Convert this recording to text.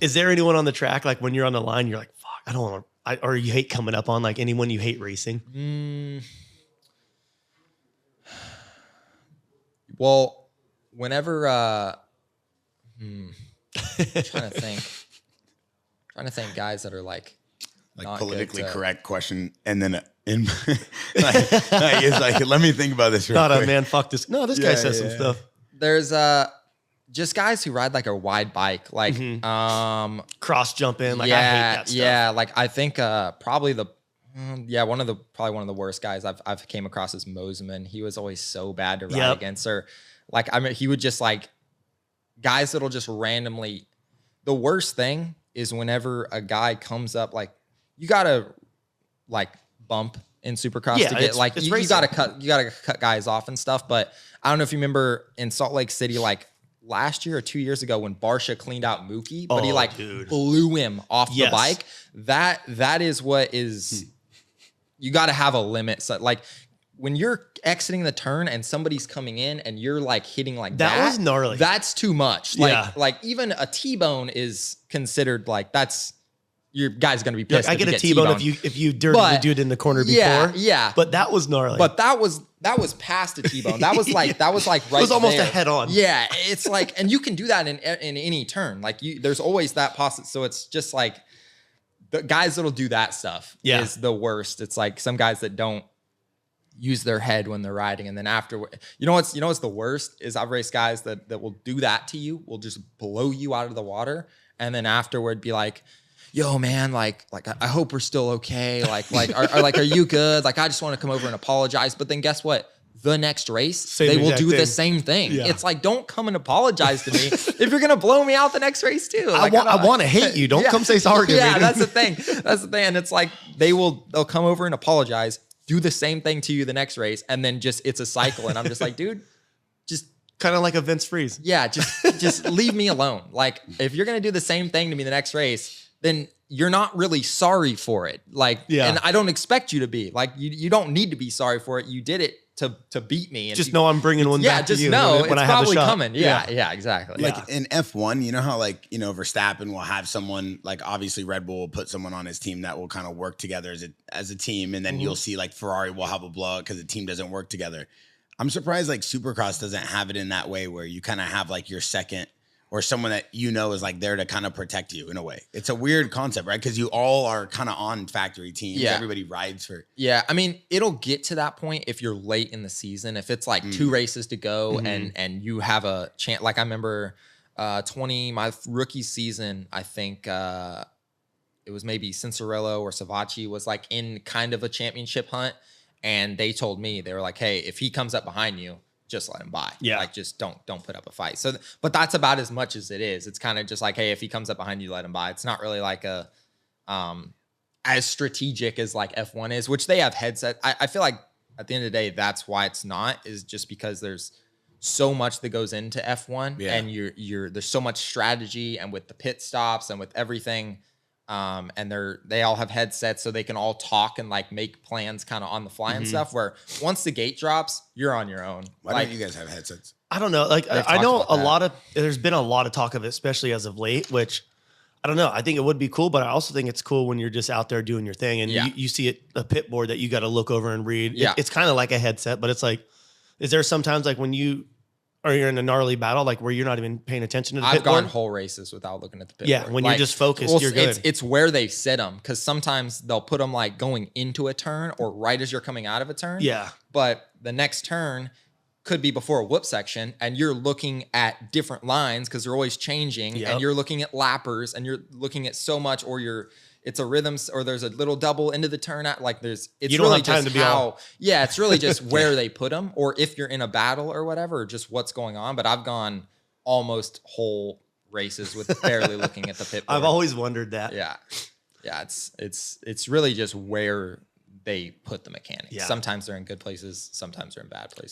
Is there anyone on the track, like when you're on the line, you're like, fuck, I don't want to, or you hate coming up on, like anyone you hate racing? Well, whenever, trying to think guys that are like politically correct question. And then it's like, let me think about this. Man, fuck this. No, this guy says some stuff. There's just guys who ride like a wide bike, like cross jump in. Like I hate that stuff. Yeah, like I think probably one of the worst guys I've came across is Moseman. He was always so bad to ride against. Or like I mean, he would just like guys that'll just randomly. The worst thing is whenever a guy comes up, like you gotta like bump in Supercross to get like you gotta cut guys off and stuff. But I don't know if you remember in Salt Lake City, like last year or 2 years ago when Barsha cleaned out Mookie, but he like blew him off the bike. That is what is. You got to have a limit. So like when you're exiting the turn and somebody's coming in and you're like hitting like that. That was gnarly. That's too much. Like even a T-bone is considered like that's your guy's going to be pissed. I get a T-bone if you dirty the dude in the corner before. Yeah. But that was gnarly. But that was past a T-bone. That was like right it was almost there. a head on. Yeah, it's like, and you can do that in any turn. Like there's always that possibility. So it's just like the guys that'll do that stuff is the worst. It's like some guys that don't use their head when they're riding, and then afterward, you know what's the worst is I've raced guys that will do that to you, will just blow you out of the water, and then afterward be like, yo man, like I hope we're still okay. Are you good? Like I just want to come over and apologize. But then guess what? The next race, they will do the same thing. Yeah. It's like, don't come and apologize to me if you're going to blow me out the next race too. Like, I want to hate you. Don't come say sorry to me. Yeah, that's the thing. That's the thing. And it's like, they'll come over and apologize, do the same thing to you the next race. And then it's a cycle. And I'm just like, dude, just kind of like a Vince Freeze. Yeah. Just leave me alone. Like if you're going to do the same thing to me the next race, then you're not really sorry for it. And I don't expect you to be like, you don't need to be sorry for it. You did it to beat me. And just know I'm bringing one back to you. When I have the shot. Coming. Yeah, exactly. Like in F1, you know how Verstappen will have someone, like obviously Red Bull will put someone on his team that will kind of work together as a team. And then you'll see like Ferrari will have a blowout because the team doesn't work together. I'm surprised like Supercross doesn't have it in that way where you kind of have like your second or someone that is like there to kind of protect you in a way. It's a weird concept, right? Because you all are kind of on factory teams. Yeah. Everybody rides for. Yeah, I mean, it'll get to that point if you're late in the season. If it's like 2 races to go and you have a chance. Like I remember my rookie season, I think it was maybe Cincerello or Savacci was like in kind of a championship hunt. And they told me, they were like, hey, if he comes up behind you, just let him by. Yeah. Like just don't put up a fight. So, but that's about as much as it is. It's kind of just like, hey, if he comes up behind you, let him by. It's not really like a, as strategic as like F1 is, which they have headset. I feel like at the end of the day, that's why it's not, is just because there's so much that goes into F1 and there's so much strategy and with the pit stops and with everything. And they all have headsets so they can all talk and like make plans kind of on the fly and stuff, where once the gate drops, you're on your own. Why don't you guys have headsets? I don't know. Like I know there's been a lot of talk of it, especially as of late, which I don't know. I think it would be cool, but I also think it's cool when you're just out there doing your thing and you see a pit board that you got to look over and read. Yeah. It's kind of like a headset, but it's like, is there sometimes like when you're in a gnarly battle, like where you're not even paying attention to the pit board? I've gone whole races without looking at the pit board. When you're just focused, you're good. It's where they sit them, because sometimes they'll put them like going into a turn or right as you're coming out of a turn. Yeah. But the next turn could be before a whoop section, and you're looking at different lines because they're always changing, and you're looking at lappers, and you're looking at so much, or it's a rhythm, or there's a little double into the turn at it's you don't really have time just to be how, it's really just where they put them, or if you're in a battle or whatever, or just what's going on. But I've gone almost whole races with barely looking at the pit board. I've always wondered that. Yeah. It's really just where they put the mechanics. Yeah. Sometimes they're in good places, sometimes they're in bad places.